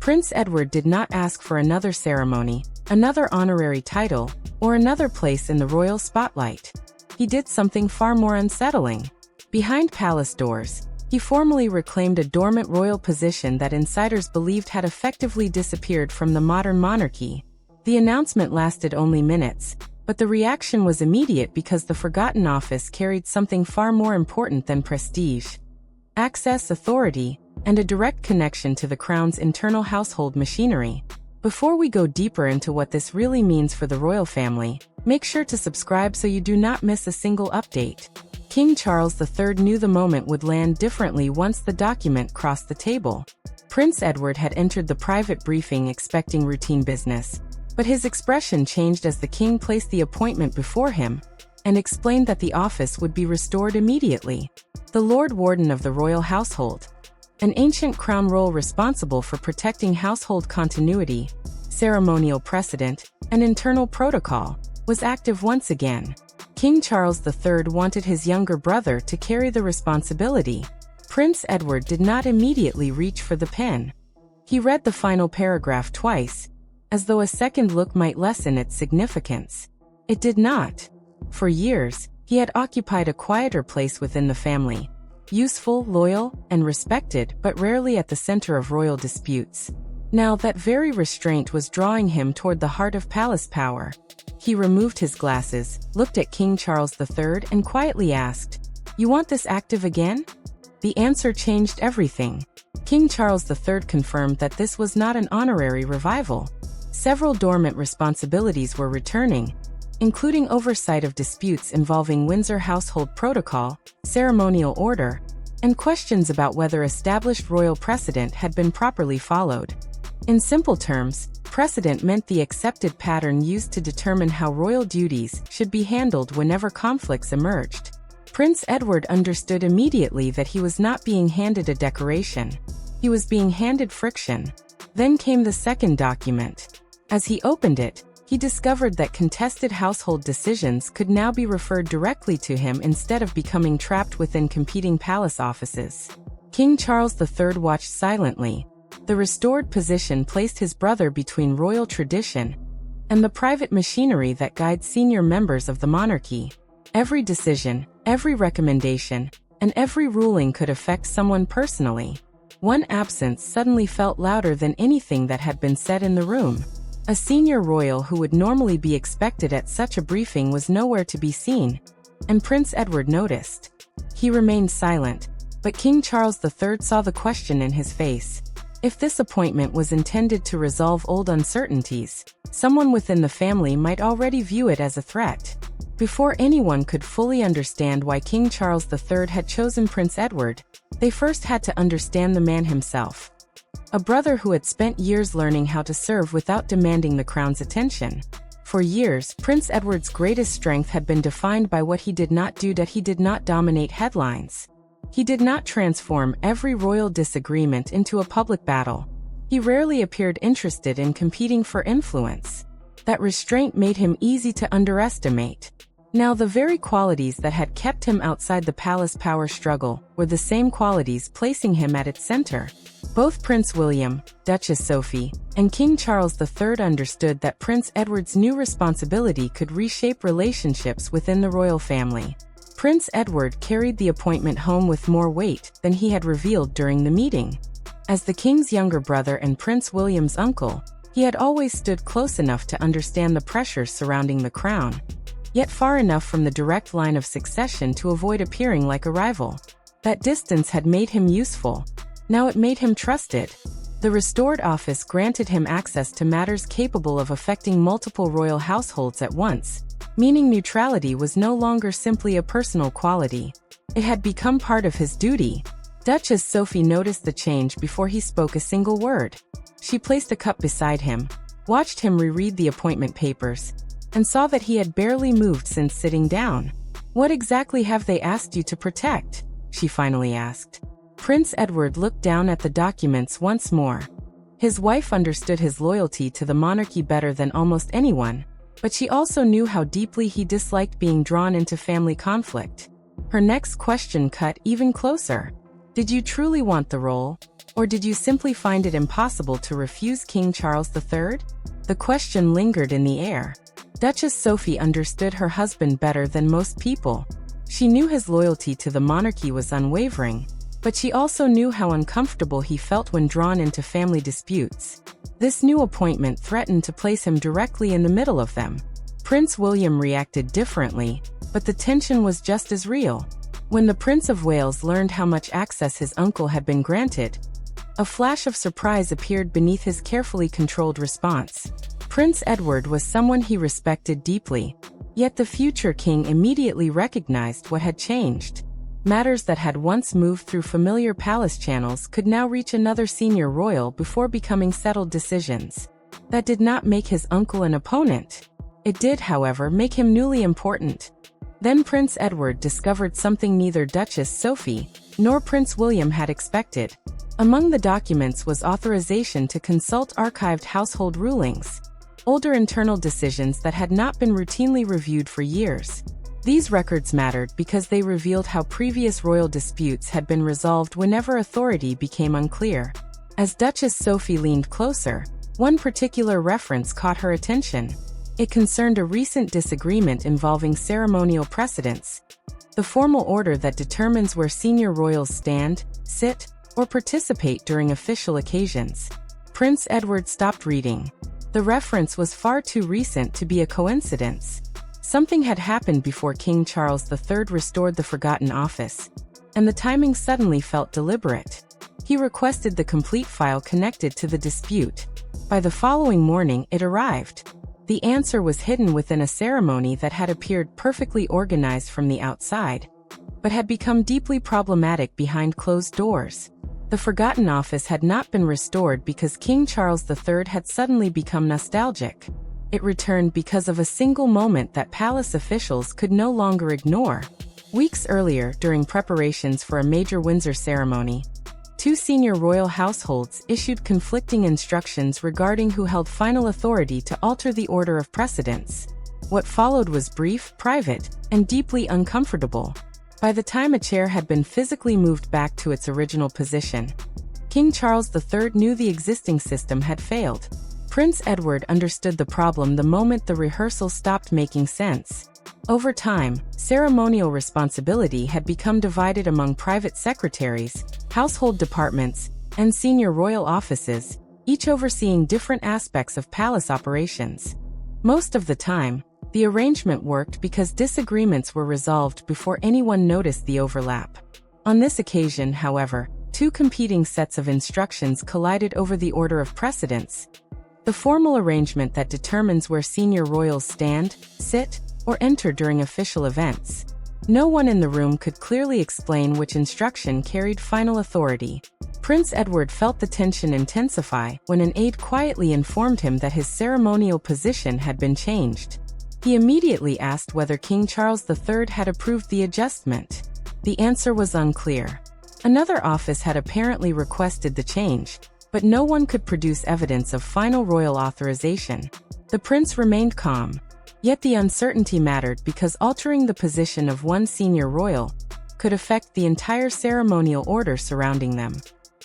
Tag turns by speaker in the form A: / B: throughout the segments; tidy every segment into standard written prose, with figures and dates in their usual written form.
A: Prince Edward did not ask for another ceremony, another honorary title, or another place in the royal spotlight. He did something far more unsettling. Behind palace doors, he formally reclaimed a dormant royal position that insiders believed had effectively disappeared from the modern monarchy. The announcement lasted only minutes, but the reaction was immediate because the forgotten office carried something far more important than prestige: access, authority, and a direct connection to the crown's internal household machinery. Before we go deeper into what this really means for the royal family, make sure to subscribe so you do not miss a single update. King Charles III knew the moment would land differently once the document crossed the table. Prince Edward had entered the private briefing expecting routine business, but his expression changed as the king placed the appointment before him and explained that the office would be restored immediately. The Lord Warden of the royal household, an ancient crown role responsible for protecting household continuity, ceremonial precedent, and internal protocol, was active once again. King Charles III wanted his younger brother to carry the responsibility. Prince Edward did not immediately reach for the pen. He read the final paragraph twice, as though a second look might lessen its significance. It did not. For years, he had occupied a quieter place within the family, useful, loyal, and respected, but rarely at the center of royal disputes. Now that very restraint was drawing him toward the heart of palace power. He removed his glasses, looked at King Charles III, and quietly asked, "You want this active again?" The answer changed everything. King Charles III confirmed that this was not an honorary revival. Several dormant responsibilities were returning, including oversight of disputes involving Windsor household protocol, ceremonial order, and questions about whether established royal precedent had been properly followed. In simple terms, precedent meant the accepted pattern used to determine how royal duties should be handled whenever conflicts emerged. Prince Edward understood immediately that he was not being handed a decoration. He was being handed friction. Then came the second document. As he opened it, he discovered that contested household decisions could now be referred directly to him instead of becoming trapped within competing palace offices. King Charles III watched silently. The restored position placed his brother between royal tradition and the private machinery that guides senior members of the monarchy. Every decision, every recommendation, and every ruling could affect someone personally. One absence suddenly felt louder than anything that had been said in the room. A senior royal who would normally be expected at such a briefing was nowhere to be seen, and Prince Edward noticed. He remained silent, but King Charles III saw the question in his face. If this appointment was intended to resolve old uncertainties, someone within the family might already view it as a threat. Before anyone could fully understand why King Charles III had chosen Prince Edward, they first had to understand the man himself. A brother who had spent years learning how to serve without demanding the crown's attention. For years, Prince Edward's greatest strength had been defined by what he did not do. That he did not dominate headlines. He did not transform every royal disagreement into a public battle. He rarely appeared interested in competing for influence. That restraint made him easy to underestimate. Now the very qualities that had kept him outside the palace power struggle were the same qualities placing him at its center. Both Prince William, Duchess Sophie, and King Charles III understood that Prince Edward's new responsibility could reshape relationships within the royal family. Prince Edward carried the appointment home with more weight than he had revealed during the meeting. As the king's younger brother and Prince William's uncle, he had always stood close enough to understand the pressures surrounding the crown, yet far enough from the direct line of succession to avoid appearing like a rival. That distance had made him useful. Now it made him trusted. The restored office granted him access to matters capable of affecting multiple royal households at once, meaning neutrality was no longer simply a personal quality. It had become part of his duty. Duchess Sophie noticed the change before he spoke a single word. She placed a cup beside him, watched him reread the appointment papers, and saw that he had barely moved since sitting down. "What exactly have they asked you to protect?" she finally asked. Prince Edward looked down at the documents once more. His wife understood his loyalty to the monarchy better than almost anyone, but she also knew how deeply he disliked being drawn into family conflict. Her next question cut even closer. "Did you truly want the role? Or did you simply find it impossible to refuse King Charles III? The question lingered in the air. Duchess Sophie understood her husband better than most people. She knew his loyalty to the monarchy was unwavering, but she also knew how uncomfortable he felt when drawn into family disputes. This new appointment threatened to place him directly in the middle of them. Prince William reacted differently, but the tension was just as real. When the Prince of Wales learned how much access his uncle had been granted, a flash of surprise appeared beneath his carefully controlled response. Prince Edward was someone he respected deeply, yet the future king immediately recognized what had changed. Matters that had once moved through familiar palace channels could now reach another senior royal before becoming settled decisions. That did not make his uncle an opponent. It did, however, make him newly important. Then Prince Edward discovered something neither Duchess Sophie nor Prince William had expected. Among the documents was authorization to consult archived household rulings, older internal decisions that had not been routinely reviewed for years. These records mattered because they revealed how previous royal disputes had been resolved whenever authority became unclear. As Duchess Sophie leaned closer, one particular reference caught her attention. It concerned a recent disagreement involving ceremonial precedence, the formal order that determines where senior royals stand, sit, or participate during official occasions. Prince Edward stopped reading. The reference was far too recent to be a coincidence. Something had happened before King Charles III restored the forgotten office, and the timing suddenly felt deliberate. He requested the complete file connected to the dispute. By the following morning, it arrived. The answer was hidden within a ceremony that had appeared perfectly organized from the outside, but had become deeply problematic behind closed doors. The forgotten office had not been restored because King Charles III had suddenly become nostalgic. It returned because of a single moment that palace officials could no longer ignore. Weeks earlier, during preparations for a major Windsor ceremony, two senior royal households issued conflicting instructions regarding who held final authority to alter the order of precedence. What followed was brief, private, and deeply uncomfortable. By the time a chair had been physically moved back to its original position, King Charles III knew the existing system had failed. Prince Edward understood the problem the moment the rehearsal stopped making sense. Over time, ceremonial responsibility had become divided among private secretaries, household departments, and senior royal offices, each overseeing different aspects of palace operations. Most of the time, the arrangement worked because disagreements were resolved before anyone noticed the overlap. On this occasion, however, two competing sets of instructions collided over the order of precedence: the formal arrangement that determines where senior royals stand, sit, or enter during official events. No one in the room could clearly explain which instruction carried final authority. Prince Edward felt the tension intensify when an aide quietly informed him that his ceremonial position had been changed. He immediately asked whether King Charles III had approved the adjustment. The answer was unclear. Another office had apparently requested the change, but no one could produce evidence of final royal authorization. The prince remained calm. Yet the uncertainty mattered because altering the position of one senior royal could affect the entire ceremonial order surrounding them.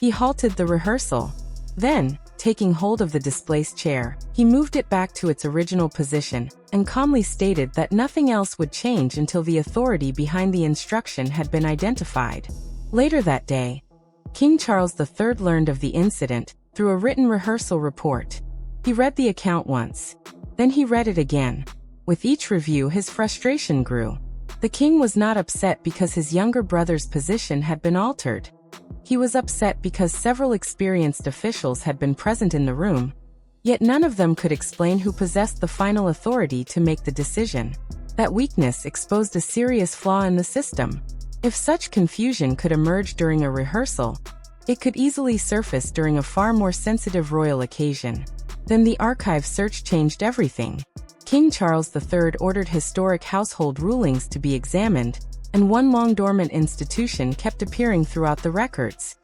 A: He halted the rehearsal. Then, taking hold of the displaced chair, he moved it back to its original position and calmly stated that nothing else would change until the authority behind the instruction had been identified. Later that day, King Charles III learned of the incident through a written rehearsal report. He read the account once. Then he read it again. With each review, his frustration grew. The king was not upset because his younger brother's position had been altered. He was upset because several experienced officials had been present in the room, yet none of them could explain who possessed the final authority to make the decision. That weakness exposed a serious flaw in the system. If such confusion could emerge during a rehearsal, it could easily surface during a far more sensitive royal occasion. Then the archive search changed everything. King Charles III ordered historic household rulings to be examined, and one long-dormant institution kept appearing throughout the records: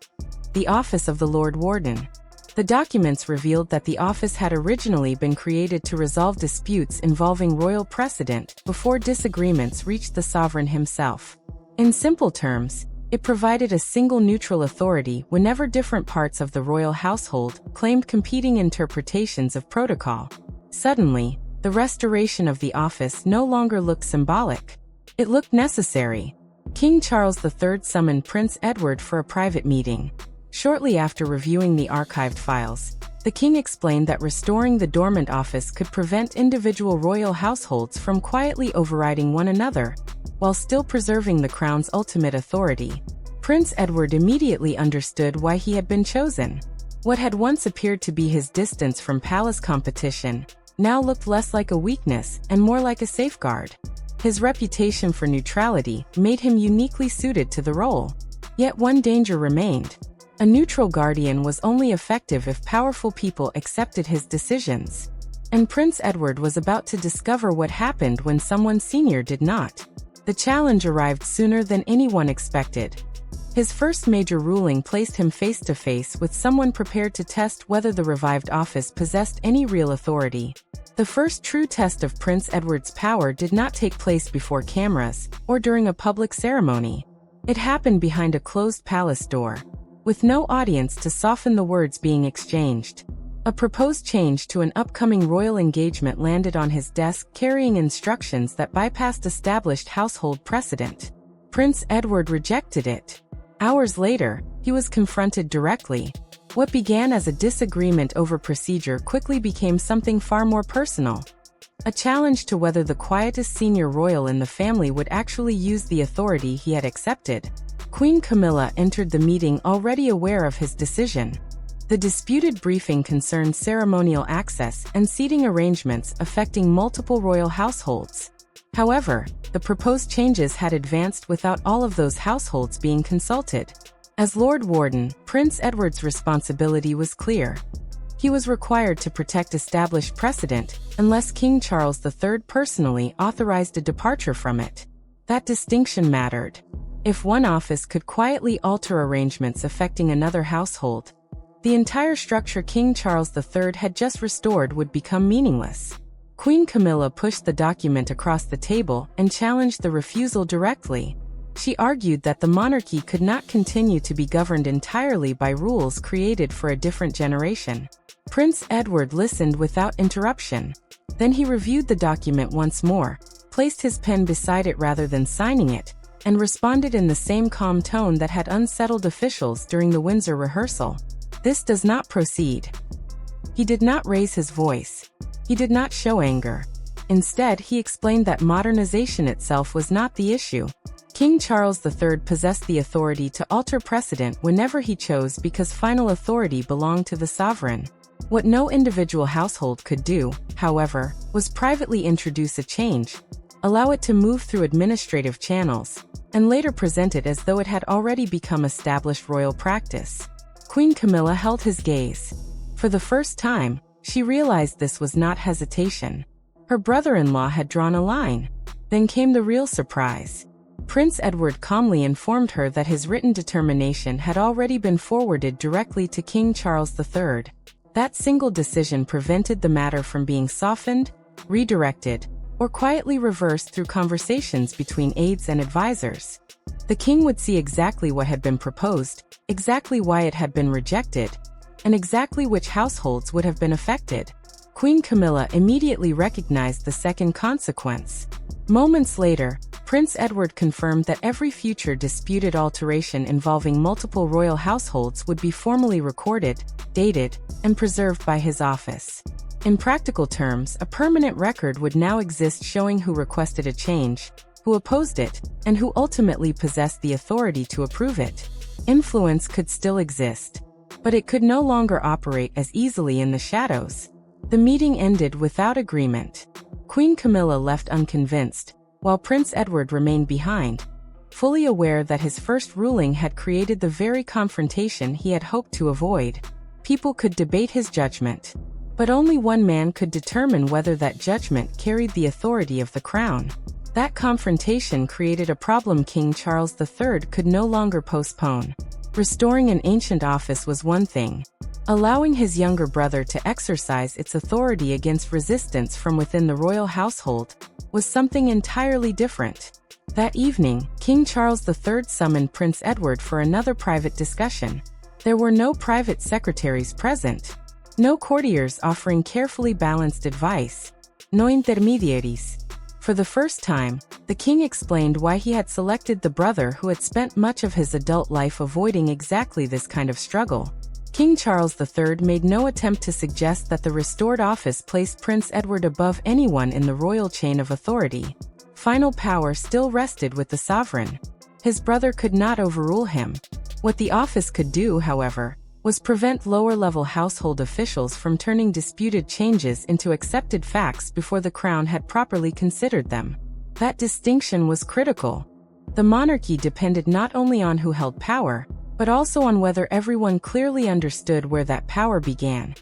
A: the Office of the Lord Warden. The documents revealed that the office had originally been created to resolve disputes involving royal precedent before disagreements reached the sovereign himself. In simple terms, It provided a single neutral authority whenever different parts of the royal household claimed competing interpretations of protocol. Suddenly, the restoration of the office no longer looked symbolic. It looked necessary. King Charles III summoned Prince Edward for a private meeting. Shortly after reviewing the archived files, the king explained that restoring the dormant office could prevent individual royal households from quietly overriding one another, while still preserving the crown's ultimate authority. Prince Edward immediately understood why he had been chosen. What had once appeared to be his distance from palace competition now looked less like a weakness and more like a safeguard. His reputation for neutrality made him uniquely suited to the role. Yet one danger remained. A neutral guardian was only effective if powerful people accepted his decisions. And Prince Edward was about to discover what happened when someone senior did not. The challenge arrived sooner than anyone expected. His first major ruling placed him face to face with someone prepared to test whether the revived office possessed any real authority. The first true test of Prince Edward's power did not take place before cameras or during a public ceremony. It happened behind a closed palace door, with no audience to soften the words being exchanged. A proposed change to an upcoming royal engagement landed on his desk carrying instructions that bypassed established household precedent. Prince Edward rejected it. Hours later, he was confronted directly. What began as a disagreement over procedure quickly became something far more personal. A challenge to whether the quietest senior royal in the family would actually use the authority he had accepted. Queen Camilla entered the meeting already aware of his decision. The disputed briefing concerned ceremonial access and seating arrangements affecting multiple royal households. However, the proposed changes had advanced without all of those households being consulted. As Lord Warden, Prince Edward's responsibility was clear. He was required to protect established precedent unless King Charles III personally authorized a departure from it. That distinction mattered. If one office could quietly alter arrangements affecting another household, the entire structure King Charles III had just restored would become meaningless. Queen Camilla pushed the document across the table and challenged the refusal directly. She argued that the monarchy could not continue to be governed entirely by rules created for a different generation. Prince Edward listened without interruption. Then he reviewed the document once more, placed his pen beside it rather than signing it, and responded in the same calm tone that had unsettled officials during the Windsor rehearsal. "This does not proceed." He did not raise his voice. He did not show anger. Instead, he explained that modernization itself was not the issue. King Charles III possessed the authority to alter precedent whenever he chose because final authority belonged to the sovereign. What no individual household could do, however, was privately introduce a change, allow it to move through administrative channels, and later present it as though it had already become established royal practice. Queen Camilla held his gaze. For the first time, she realized this was not hesitation. Her brother-in-law had drawn a line. Then came the real surprise. Prince Edward calmly informed her that his written determination had already been forwarded directly to King Charles III. That single decision prevented the matter from being softened, redirected, or quietly reversed through conversations between aides and advisors. The king would see exactly what had been proposed, exactly why it had been rejected, and exactly which households would have been affected. Queen Camilla immediately recognized the second consequence. Moments later, Prince Edward confirmed that every future disputed alteration involving multiple royal households would be formally recorded, dated, and preserved by his office. In practical terms, a permanent record would now exist showing who requested a change, who opposed it, and who ultimately possessed the authority to approve it. Influence could still exist, but it could no longer operate as easily in the shadows. The meeting ended without agreement. Queen Camilla left unconvinced, while Prince Edward remained behind, fully aware that his first ruling had created the very confrontation he had hoped to avoid. People could debate his judgment, but only one man could determine whether that judgment carried the authority of the crown. That confrontation created a problem King Charles III could no longer postpone. Restoring an ancient office was one thing. allowing his younger brother to exercise its authority against resistance from within the royal household, was something entirely different. That evening, King Charles III summoned Prince Edward for another private discussion. There were no private secretaries present, no courtiers offering carefully balanced advice, no intermediaries. For the first time, the king explained why he had selected the brother who had spent much of his adult life avoiding exactly this kind of struggle. King Charles III made no attempt to suggest that the restored office placed Prince Edward above anyone in the royal chain of authority. Final power still rested with the sovereign. His brother could not overrule him. What the office could do, however, was prevent lower-level household officials from turning disputed changes into accepted facts before the crown had properly considered them. That distinction was critical. The monarchy depended not only on who held power, but also on whether everyone clearly understood where that power began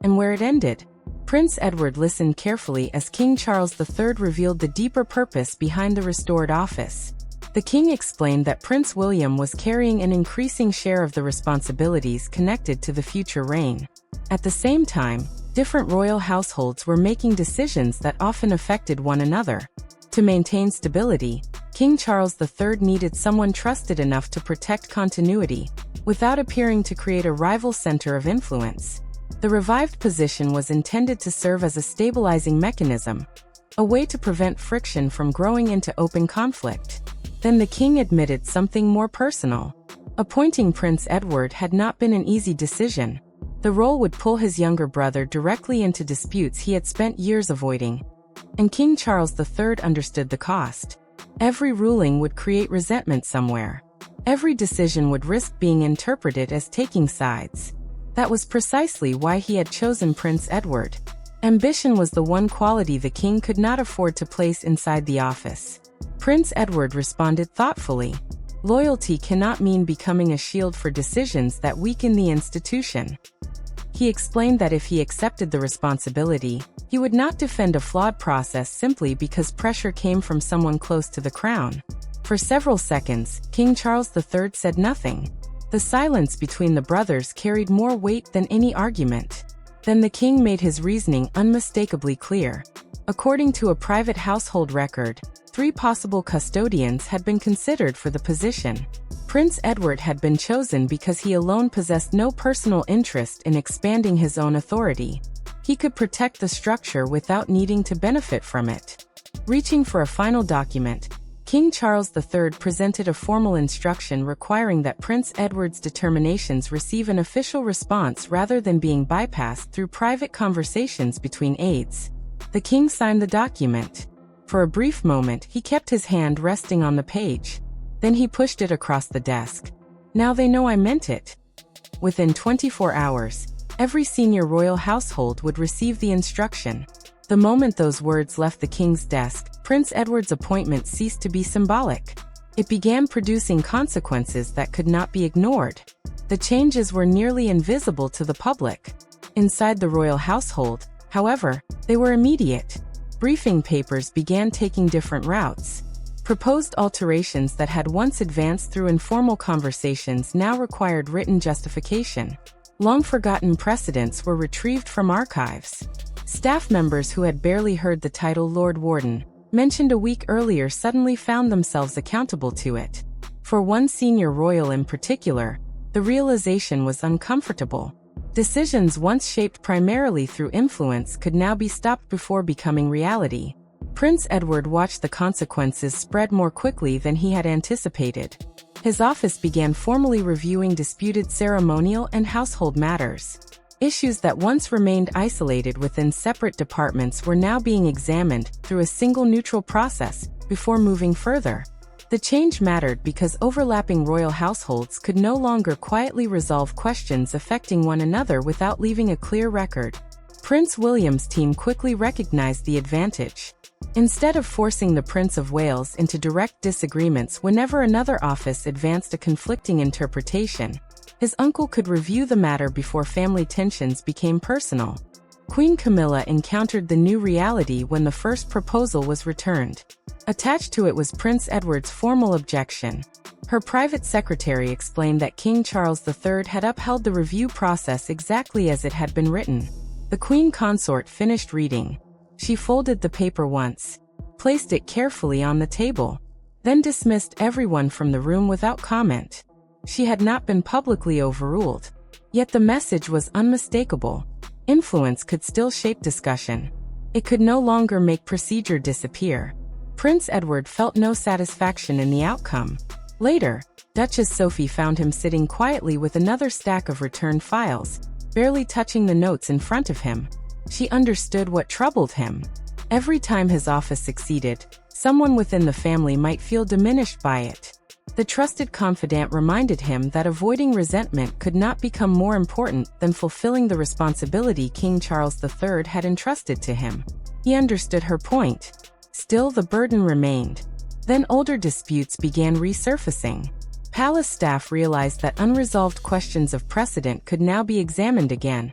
A: and where it ended. Prince Edward listened carefully as King Charles III revealed the deeper purpose behind the restored office. The king explained that Prince William was carrying an increasing share of the responsibilities connected to the future reign. At the same time, different royal households were making decisions that often affected one another. To maintain stability, King Charles III needed someone trusted enough to protect continuity, without appearing to create a rival center of influence. The revived position was intended to serve as a stabilizing mechanism, a way to prevent friction from growing into open conflict. Then the king admitted something more personal. Appointing Prince Edward had not been an easy decision. The role would pull his younger brother directly into disputes he had spent years avoiding. And King Charles III understood the cost. Every ruling would create resentment somewhere. Every decision would risk being interpreted as taking sides. That was precisely why he had chosen Prince Edward. Ambition was the one quality the king could not afford to place inside the office. Prince Edward responded thoughtfully. Loyalty cannot mean becoming a shield for decisions that weaken the institution. He explained that if he accepted the responsibility, he would not defend a flawed process simply because pressure came from someone close to the crown. For several seconds, King Charles III said nothing. The silence between the brothers carried more weight than any argument. Then the king made his reasoning unmistakably clear. According to a private household record, 3 possible custodians had been considered for the position. Prince Edward had been chosen because he alone possessed no personal interest in expanding his own authority. He could protect the structure without needing to benefit from it. Reaching for a final document, King Charles III presented a formal instruction requiring that Prince Edward's determinations receive an official response rather than being bypassed through private conversations between aides. The king signed the document. For a brief moment, he kept his hand resting on the page. Then he pushed it across the desk. "Now they know I meant it." Within 24 hours, every senior royal household would receive the instruction. The moment those words left the king's desk, Prince Edward's appointment ceased to be symbolic. It began producing consequences that could not be ignored. The changes were nearly invisible to the public. Inside the royal household, however, they were immediate. Briefing papers began taking different routes. Proposed alterations that had once advanced through informal conversations now required written justification. Long-forgotten precedents were retrieved from archives. Staff members who had barely heard the title Lord Warden, mentioned a week earlier, suddenly found themselves accountable to it. For one senior royal in particular, the realization was uncomfortable. Decisions once shaped primarily through influence could now be stopped before becoming reality. Prince Edward watched the consequences spread more quickly than he had anticipated. His office began formally reviewing disputed ceremonial and household matters. Issues that once remained isolated within separate departments were now being examined through a single neutral process before moving further. The change mattered because overlapping royal households could no longer quietly resolve questions affecting one another without leaving a clear record. Prince William's team quickly recognized the advantage. Instead of forcing the Prince of Wales into direct disagreements whenever another office advanced a conflicting interpretation, his uncle could review the matter before family tensions became personal. Queen Camilla encountered the new reality when the first proposal was returned. Attached to it was Prince Edward's formal objection. Her private secretary explained that King Charles III had upheld the review process exactly as it had been written. The Queen Consort finished reading. She folded the paper once, placed it carefully on the table, then dismissed everyone from the room without comment. She had not been publicly overruled. Yet the message was unmistakable. Influence could still shape discussion. It could no longer make procedure disappear. Prince Edward felt no satisfaction in the outcome. Later, Duchess Sophie found him sitting quietly with another stack of returned files, barely touching the notes in front of him. She understood what troubled him. Every time his office succeeded, someone within the family might feel diminished by it. The trusted confidant reminded him that avoiding resentment could not become more important than fulfilling the responsibility King Charles III had entrusted to him. He understood her point. Still, the burden remained. Then older disputes began resurfacing. Palace staff realized that unresolved questions of precedent could now be examined again,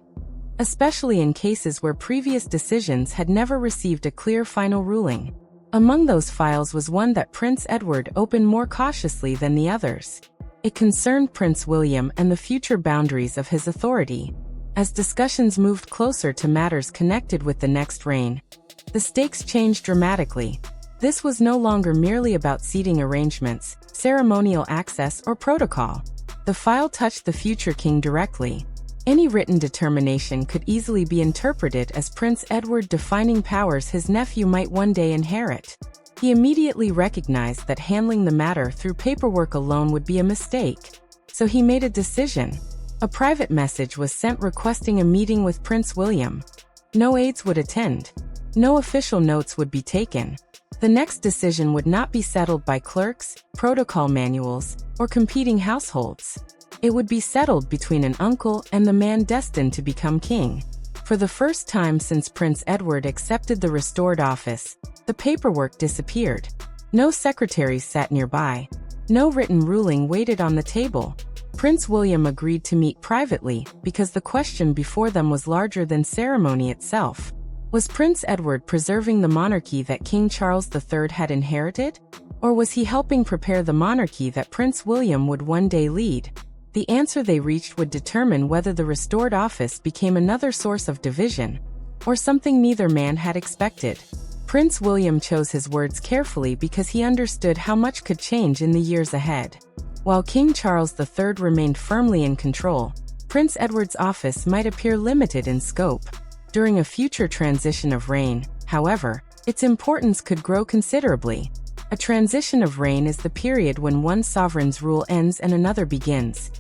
A: especially in cases where previous decisions had never received a clear final ruling. Among those files was one that Prince Edward opened more cautiously than the others. It concerned Prince William and the future boundaries of his authority. As discussions moved closer to matters connected with the next reign, the stakes changed dramatically. This was no longer merely about seating arrangements, ceremonial access, or protocol. The file touched the future king directly. Any written determination could easily be interpreted as Prince Edward defining powers his nephew might one day inherit. He immediately recognized that handling the matter through paperwork alone would be a mistake. So he made a decision. A private message was sent requesting a meeting with Prince William. No aides would attend. No official notes would be taken. The next decision would not be settled by clerks, protocol manuals, or competing households. It would be settled between an uncle and the man destined to become king. For the first time since Prince Edward accepted the restored office, the paperwork disappeared. No secretaries sat nearby. No written ruling waited on the table. Prince William agreed to meet privately because the question before them was larger than ceremony itself. Was Prince Edward preserving the monarchy that King Charles III had inherited? Or was he helping prepare the monarchy that Prince William would one day lead? The answer they reached would determine whether the restored office became another source of division, or something neither man had expected. Prince William chose his words carefully because he understood how much could change in the years ahead. While King Charles III remained firmly in control, Prince Edward's office might appear limited in scope. During a future transition of reign, however, its importance could grow considerably. A transition of reign is the period when one sovereign's rule ends and another begins.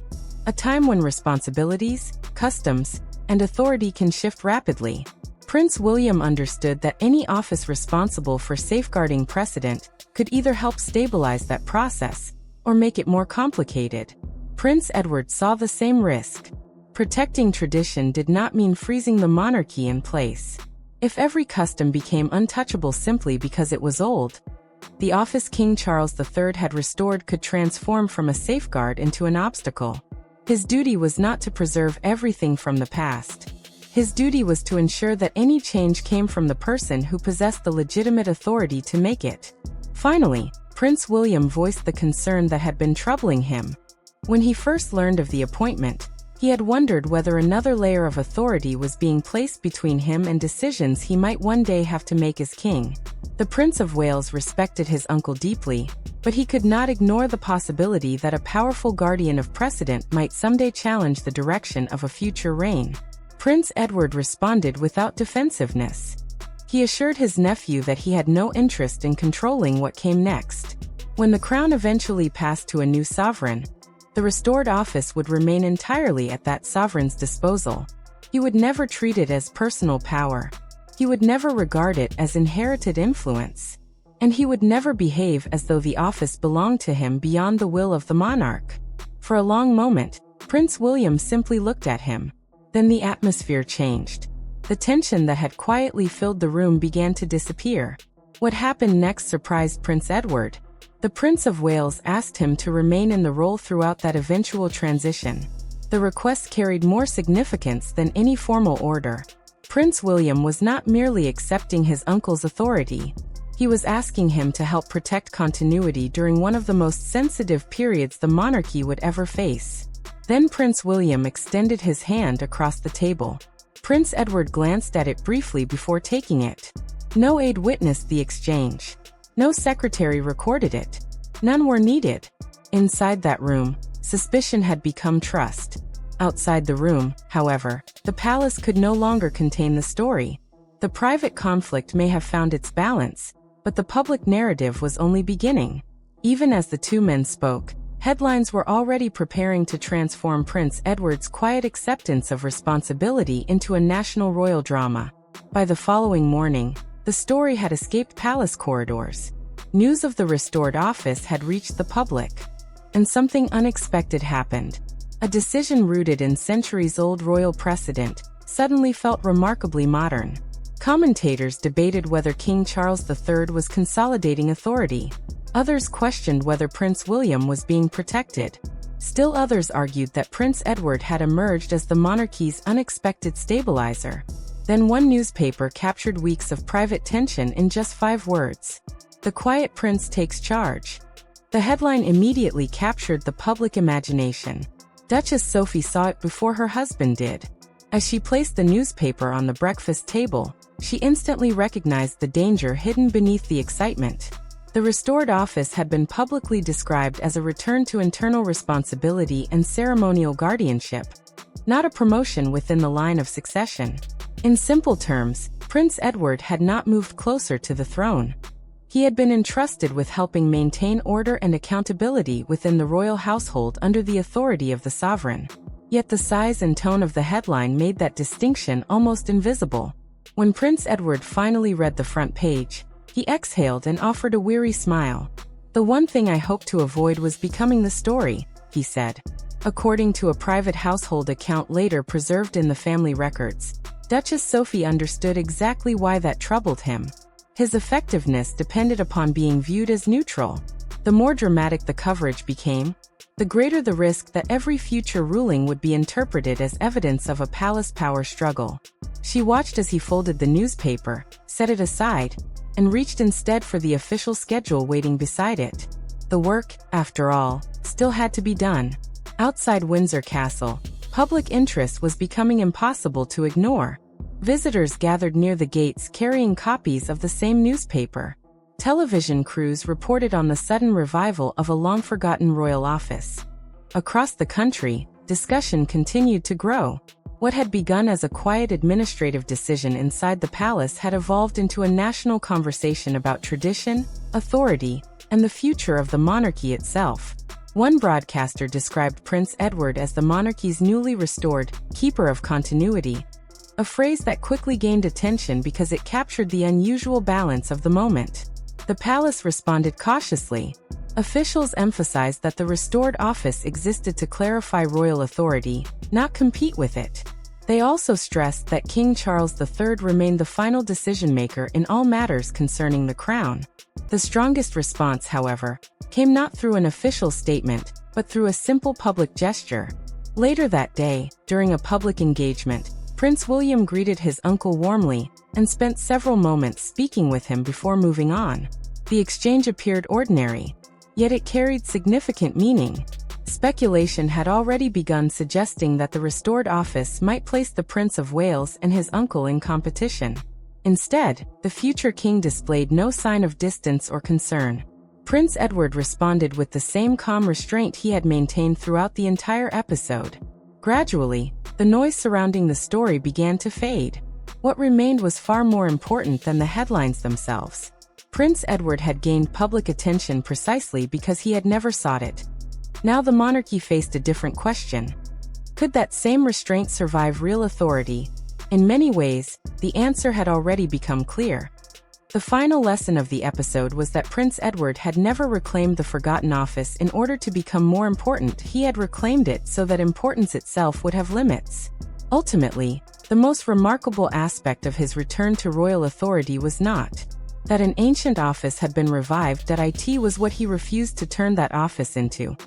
A: A time when responsibilities, customs, and authority can shift rapidly. Prince William understood that any office responsible for safeguarding precedent could either help stabilize that process or make it more complicated. Prince Edward saw the same risk. Protecting tradition did not mean freezing the monarchy in place. If every custom became untouchable simply because it was old, the office King Charles III had restored could transform from a safeguard into an obstacle. His duty was not to preserve everything from the past. His duty was to ensure that any change came from the person who possessed the legitimate authority to make it. Finally, Prince William voiced the concern that had been troubling him. When he first learned of the appointment, he had wondered whether another layer of authority was being placed between him and decisions he might one day have to make as king. The Prince of Wales respected his uncle deeply, but he could not ignore the possibility that a powerful guardian of precedent might someday challenge the direction of a future reign. Prince Edward responded without defensiveness. He assured his nephew that he had no interest in controlling what came next. When the crown eventually passed to a new sovereign, the restored office would remain entirely at that sovereign's disposal. He would never treat it as personal power. He would never regard it as inherited influence. And he would never behave as though the office belonged to him beyond the will of the monarch. For a long moment, Prince William simply looked at him. Then the atmosphere changed. The tension that had quietly filled the room began to disappear. What happened next surprised Prince Edward. The Prince of Wales asked him to remain in the role throughout that eventual transition. The request carried more significance than any formal order. Prince William was not merely accepting his uncle's authority. He was asking him to help protect continuity during one of the most sensitive periods the monarchy would ever face. Then Prince William extended his hand across the table. Prince Edward glanced at it briefly before taking it. No aide witnessed the exchange. No secretary recorded it. None were needed. Inside that room, suspicion had become trust. Outside the room, however, the palace could no longer contain the story. The private conflict may have found its balance, but the public narrative was only beginning. Even as the two men spoke, headlines were already preparing to transform Prince Edward's quiet acceptance of responsibility into a national royal drama. By the following morning, the story had escaped palace corridors. News of the restored office had reached the public. And something unexpected happened. A decision rooted in centuries-old royal precedent suddenly felt remarkably modern. Commentators debated whether King Charles III was consolidating authority. Others questioned whether Prince William was being protected. Still others argued that Prince Edward had emerged as the monarchy's unexpected stabilizer. Then one newspaper captured weeks of private tension in just 5 words. "The Quiet Prince takes charge." The headline immediately captured the public imagination. Duchess Sophie saw it before her husband did. As she placed the newspaper on the breakfast table, she instantly recognized the danger hidden beneath the excitement. The restored office had been publicly described as a return to internal responsibility and ceremonial guardianship, not a promotion within the line of succession. In simple terms, Prince Edward had not moved closer to the throne. He had been entrusted with helping maintain order and accountability within the royal household under the authority of the sovereign. Yet the size and tone of the headline made that distinction almost invisible. When Prince Edward finally read the front page, he exhaled and offered a weary smile. "The one thing I hoped to avoid was becoming the story," he said. According to a private household account later preserved in the family records, Duchess Sophie understood exactly why that troubled him. His effectiveness depended upon being viewed as neutral. The more dramatic the coverage became, the greater the risk that every future ruling would be interpreted as evidence of a palace power struggle. She watched as he folded the newspaper, set it aside, and reached instead for the official schedule waiting beside it. The work, after all, still had to be done. Outside Windsor Castle, public interest was becoming impossible to ignore. Visitors gathered near the gates carrying copies of the same newspaper. Television crews reported on the sudden revival of a long-forgotten royal office. Across the country, discussion continued to grow. What had begun as a quiet administrative decision inside the palace had evolved into a national conversation about tradition, authority, and the future of the monarchy itself. One broadcaster described Prince Edward as the monarchy's newly restored keeper of continuity, a phrase that quickly gained attention because it captured the unusual balance of the moment. The palace responded cautiously. Officials emphasized that the restored office existed to clarify royal authority, not compete with it. They also stressed that King Charles III remained the final decision-maker in all matters concerning the crown. The strongest response, however, came not through an official statement, but through a simple public gesture. Later that day, during a public engagement, Prince William greeted his uncle warmly and spent several moments speaking with him before moving on. The exchange appeared ordinary, yet it carried significant meaning. Speculation had already begun suggesting that the restored office might place the Prince of Wales and his uncle in competition. Instead, the future king displayed no sign of distance or concern. Prince Edward responded with the same calm restraint he had maintained throughout the entire episode. Gradually, the noise surrounding the story began to fade. What remained was far more important than the headlines themselves. Prince Edward had gained public attention precisely because he had never sought it. Now the monarchy faced a different question. Could that same restraint survive real authority? In many ways, the answer had already become clear. The final lesson of the episode was that Prince Edward had never reclaimed the forgotten office in order to become more important. He had reclaimed it so that importance itself would have limits. Ultimately, the most remarkable aspect of his return to royal authority was not that an ancient office had been revived, that it was what he refused to turn that office into.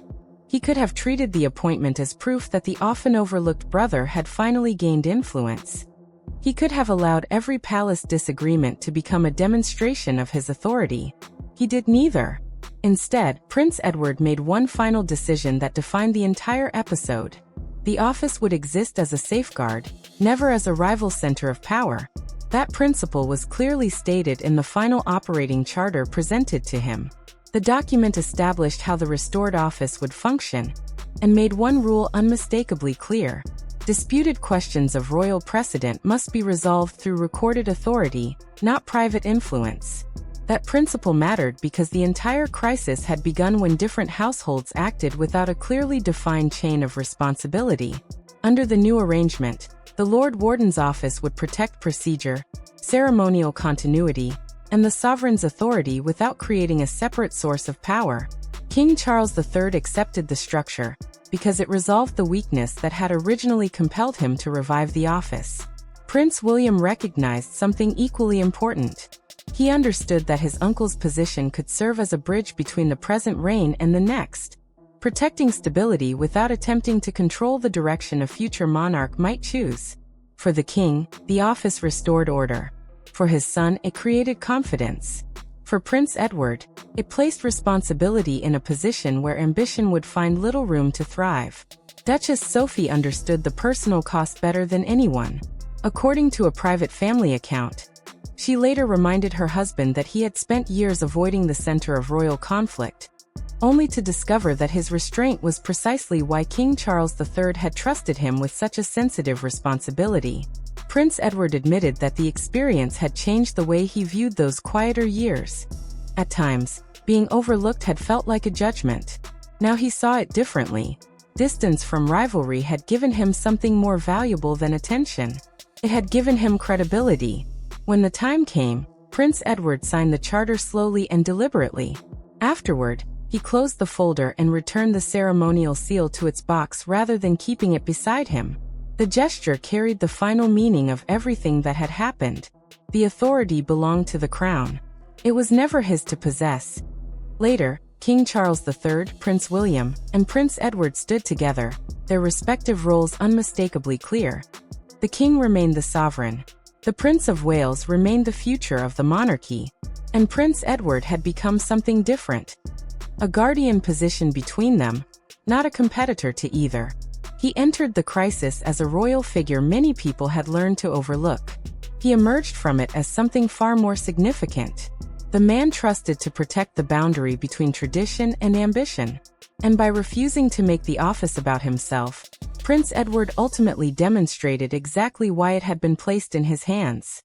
A: He could have treated the appointment as proof that the often overlooked brother had finally gained influence. He could have allowed every palace disagreement to become a demonstration of his authority. He did neither. Instead, Prince Edward made one final decision that defined the entire episode. The office would exist as a safeguard, never as a rival center of power. That principle was clearly stated in the final operating charter presented to him. The document established how the restored office would function, and made one rule unmistakably clear. Disputed questions of royal precedent must be resolved through recorded authority, not private influence. That principle mattered because the entire crisis had begun when different households acted without a clearly defined chain of responsibility. Under the new arrangement, the Lord Warden's office would protect procedure, ceremonial continuity, and the sovereign's authority without creating a separate source of power. King Charles III accepted the structure because it resolved the weakness that had originally compelled him to revive the office. Prince William recognized something equally important. He understood that his uncle's position could serve as a bridge between the present reign and the next, protecting stability without attempting to control the direction a future monarch might choose. For the king, the office restored order. For his son, it created confidence. For Prince Edward, it placed responsibility in a position where ambition would find little room to thrive. Duchess Sophie understood the personal cost better than anyone. According to a private family account, she later reminded her husband that he had spent years avoiding the center of royal conflict, only to discover that his restraint was precisely why King Charles III had trusted him with such a sensitive responsibility. Prince Edward admitted that the experience had changed the way he viewed those quieter years. At times, being overlooked had felt like a judgment. Now he saw it differently. Distance from rivalry had given him something more valuable than attention. It had given him credibility. When the time came, Prince Edward signed the charter slowly and deliberately. Afterward, he closed the folder and returned the ceremonial seal to its box rather than keeping it beside him. The gesture carried the final meaning of everything that had happened. The authority belonged to the crown. It was never his to possess. Later, King Charles III, Prince William, and Prince Edward stood together, their respective roles unmistakably clear. The king remained the sovereign. The Prince of Wales remained the future of the monarchy. And Prince Edward had become something different. A guardian position between them, not a competitor to either. He entered the crisis as a royal figure many people had learned to overlook. He emerged from it as something far more significant. The man trusted to protect the boundary between tradition and ambition. And by refusing to make the office about himself, Prince Edward ultimately demonstrated exactly why it had been placed in his hands.